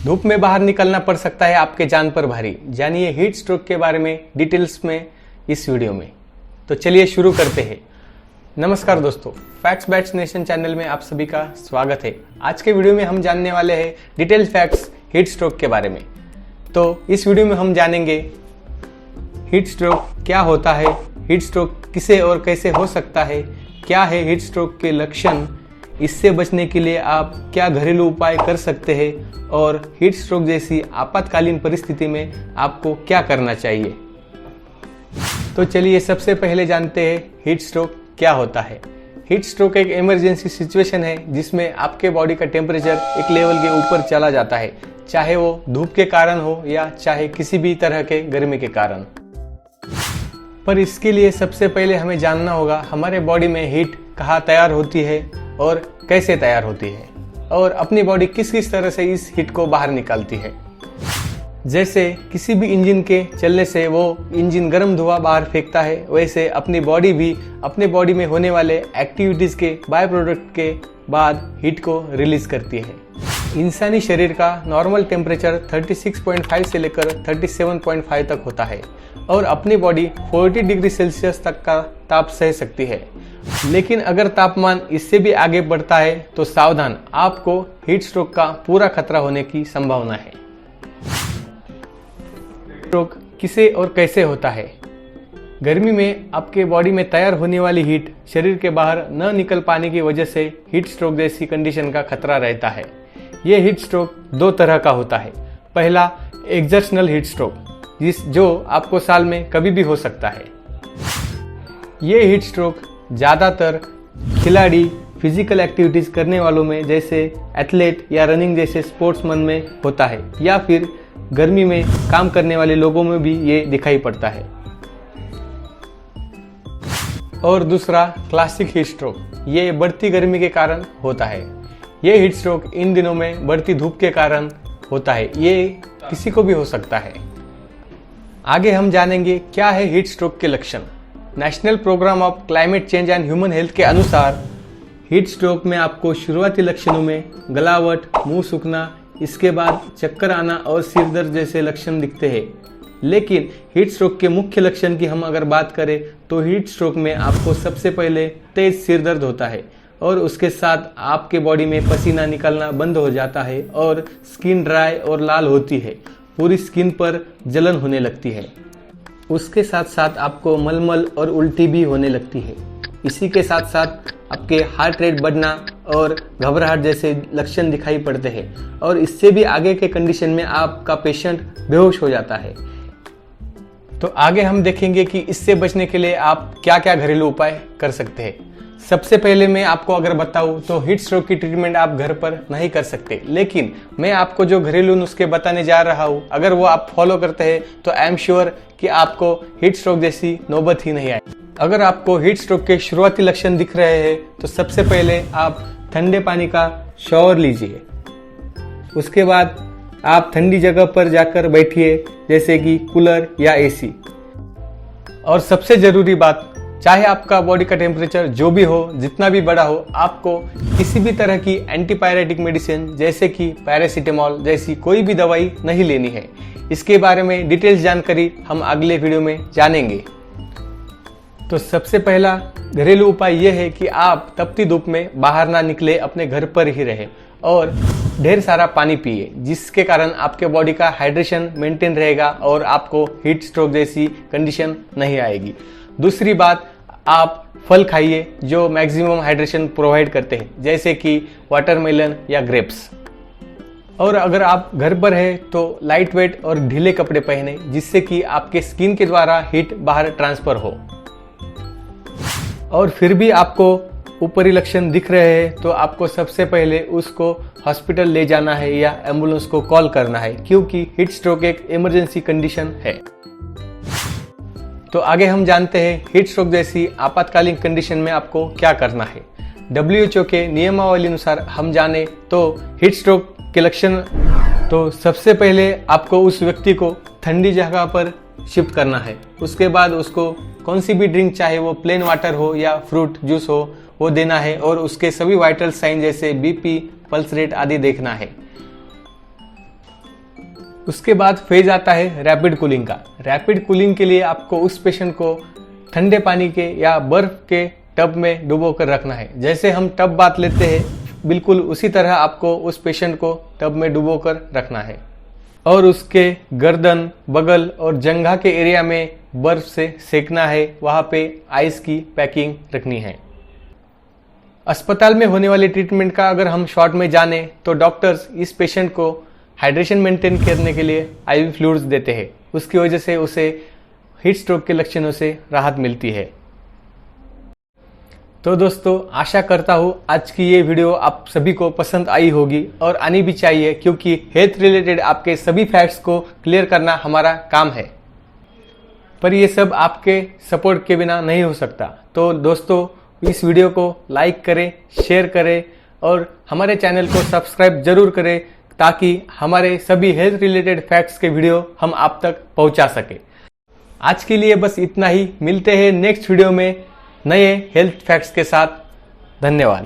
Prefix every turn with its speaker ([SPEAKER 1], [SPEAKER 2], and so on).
[SPEAKER 1] धूप में बाहर निकलना पड़ सकता है आपके जान पर भारी। जानिए हीट स्ट्रोक के बारे में डिटेल्स में इस वीडियो में। तो चलिए शुरू करते हैं। नमस्कार दोस्तों, फैक्ट्स बैट्स नेशन चैनल में आप सभी का स्वागत है। आज के वीडियो में हम जानने वाले हैं डिटेल फैक्ट्स हीट स्ट्रोक के बारे में। तो इस वीडियो में हम जानेंगे हीट स्ट्रोक क्या होता है, हीट स्ट्रोक किसे और कैसे हो सकता है, क्या है हीट स्ट्रोक के लक्षण, इससे बचने के लिए आप क्या घरेलू उपाय कर सकते हैं और हीट स्ट्रोक जैसी आपातकालीन परिस्थिति में आपको क्या करना चाहिए। तो चलिए सबसे पहले जानते हैं हीट स्ट्रोक क्या होता है। हीट स्ट्रोक एक इमरजेंसी सिचुएशन है जिसमें आपके बॉडी का टेम्परेचर एक लेवल के ऊपर चला जाता है, चाहे वो धूप के कारण हो या चाहे किसी भी तरह के गर्मी के कारण। पर इसके लिए सबसे पहले हमें जानना होगा हमारे बॉडी में हीट कहाँ तैयार होती है और कैसे तैयार होती है और अपनी बॉडी किस किस तरह से इस हीट को बाहर निकालती है। जैसे किसी भी इंजन के चलने से वो इंजन गर्म धुआं बाहर फेंकता है, वैसे अपनी बॉडी भी अपने बॉडी में होने वाले एक्टिविटीज के बाय प्रोडक्ट के बाद हीट को रिलीज करती है। इंसानी शरीर का नॉर्मल टेम्परेचर 36.5 से लेकर 37.5 तक होता है और अपनी बॉडी 40 डिग्री सेल्सियस तक का ताप सह सकती है। लेकिन अगर तापमान इससे भी आगे बढ़ता है तो सावधान, आपको हीट स्ट्रोक का पूरा खतरा होने की संभावना है। स्ट्रोक किसे और कैसे होता है। गर्मी में आपके बॉडी में तैयार होने वाली हीट शरीर के बाहर न निकल पाने की वजह से हीट स्ट्रोक जैसी कंडीशन का खतरा रहता है। ये हीट स्ट्रोक दो तरह का होता है। पहला एक्सर्शनल हीट स्ट्रोक जो आपको साल में कभी भी हो सकता है। ये हीट स्ट्रोक ज़्यादातर खिलाड़ी, फिजिकल एक्टिविटीज करने वालों में जैसे एथलीट या रनिंग जैसे स्पोर्ट्समैन में होता है, या फिर गर्मी में काम करने वाले लोगों में भी ये दिखाई पड़ता है। और दूसरा क्लासिक हीट स्ट्रोक, ये बढ़ती गर्मी के कारण होता है। ये हीट स्ट्रोक इन दिनों में बढ़ती धूप के कारण होता है, ये किसी को भी हो सकता है। आगे हम जानेंगे क्या है हीट स्ट्रोक के लक्षण। National programme of climate change and human health के अनुसार हीट स्ट्रोक में आपको शुरुआती लक्षणों में गलावट, मुंह सूखना, इसके बाद चक्कर आना और सिर दर्द जैसे लक्षण दिखते हैं। लेकिन हीट स्ट्रोक के मुख्य लक्षण की हम अगर बात करें तो हीट स्ट्रोक में आपको सबसे पहले तेज सिर दर्द होता है और उसके साथ आपके बॉडी में पसीना निकलना बंद हो जाता है और स्किन ड्राई और लाल होती है, पूरी स्किन पर जलन होने लगती है। उसके साथ साथ आपको मलमल और उल्टी भी होने लगती है। इसी के साथ साथ आपके हार्ट रेट बढ़ना और घबराहट जैसे लक्षण दिखाई पड़ते हैं और इससे भी आगे के कंडीशन में आपका पेशेंट बेहोश हो जाता है। तो आगे हम देखेंगे कि इससे बचने के लिए आप क्या क्या घरेलू उपाय कर सकते हैं। सबसे पहले मैं आपको अगर बताऊं तो हीट स्ट्रोक की ट्रीटमेंट आप घर पर नहीं कर सकते, लेकिन मैं आपको जो घरेलू नुस्खे बताने जा रहा हूं अगर वो आप फॉलो करते हैं तो आई एम श्योर कि आपको हीट स्ट्रोक जैसी नौबत ही नहीं आए। अगर आपको हीट स्ट्रोक के शुरुआती लक्षण दिख रहे हैं तो सबसे पहले आप ठंडे पानी का शॉवर लीजिए। उसके बाद आप ठंडी जगह पर जाकर बैठिए जैसे कि कूलर या एसी। और सबसे जरूरी बात, चाहे आपका बॉडी का टेम्परेचर जो भी हो, जितना भी बड़ा हो, आपको किसी भी तरह की एंटीपायरेटिक मेडिसिन जैसे कि पैरासीटामोल जैसी कोई भी दवाई नहीं लेनी है। इसके बारे में डिटेल्स जानकारी हम अगले वीडियो में जानेंगे। तो सबसे पहला घरेलू उपाय यह है कि आप तपती धूप में बाहर ना निकले, अपने घर पर ही रहे और ढेर सारा पानी पिए, जिसके कारण आपके बॉडी का हाइड्रेशन मेंटेन रहेगा और आपको हीट स्ट्रोक जैसी कंडीशन नहीं आएगी। दूसरी बात, आप फल खाइए जो मैक्सिमम हाइड्रेशन प्रोवाइड करते हैं, जैसे कि वाटरमेलन या ग्रेप्स। और अगर आप घर पर हैं तो लाइट वेट और ढीले कपड़े पहने जिससे कि आपके स्किन के द्वारा हीट बाहर ट्रांसफर हो। और फिर भी आपको ऊपरी लक्षण दिख रहे हैं तो आपको सबसे पहले उसको हॉस्पिटल ले जाना है या एम्बुलेंस को कॉल करना है, क्योंकि हीट स्ट्रोक एक इमरजेंसी कंडीशन है। तो आगे हम जानते हैं हीट स्ट्रोक जैसी आपातकालीन कंडीशन में आपको क्या करना है। WHO के नियमावली अनुसार हम जाने तो हीट स्ट्रोक के लक्षण, तो सबसे पहले आपको उस व्यक्ति को ठंडी जगह पर शिफ्ट करना है। उसके बाद उसको कौन सी भी ड्रिंक, चाहे वो प्लेन वाटर हो या फ्रूट जूस हो, वो देना है और उसके सभी वाइटल साइन जैसे BP, पल्स रेट आदि देखना है। उसके बाद फेज आता है रैपिड कूलिंग का। रैपिड कूलिंग के लिए आपको उस पेशेंट को ठंडे पानी के या बर्फ के टब में डुबो कर रखना है। जैसे हम टब बात लेते हैं, बिल्कुल उसी तरह आपको उस पेशेंट को टब में डुबो कर रखना है और उसके गर्दन, बगल और जंघा के एरिया में बर्फ से सेकना है। वहां पे आइस की पैकिंग रखनी है। अस्पताल में होने वाली ट्रीटमेंट का अगर हम शॉर्ट में जाने तो डॉक्टर्स इस पेशेंट को हाइड्रेशन मेंटेन करने के लिए IV फ्लूइड्स देते हैं। उसकी वजह से उसे हीट स्ट्रोक के लक्षणों से राहत मिलती है। तो दोस्तों, आशा करता हूँ आज की ये वीडियो आप सभी को पसंद आई होगी और आनी भी चाहिए, क्योंकि हेल्थ रिलेटेड आपके सभी फैक्ट्स को क्लियर करना हमारा काम है। पर ये सब आपके सपोर्ट के बिना नहीं हो सकता। तो दोस्तों, इस वीडियो को लाइक करें, शेयर करें और हमारे चैनल को सब्सक्राइब जरूर करें, ताकि हमारे सभी हेल्थ रिलेटेड फैक्ट्स के वीडियो हम आप तक पहुंचा सके। आज के लिए बस इतना ही। मिलते हैं नेक्स्ट वीडियो में नए हेल्थ फैक्ट्स के साथ। धन्यवाद।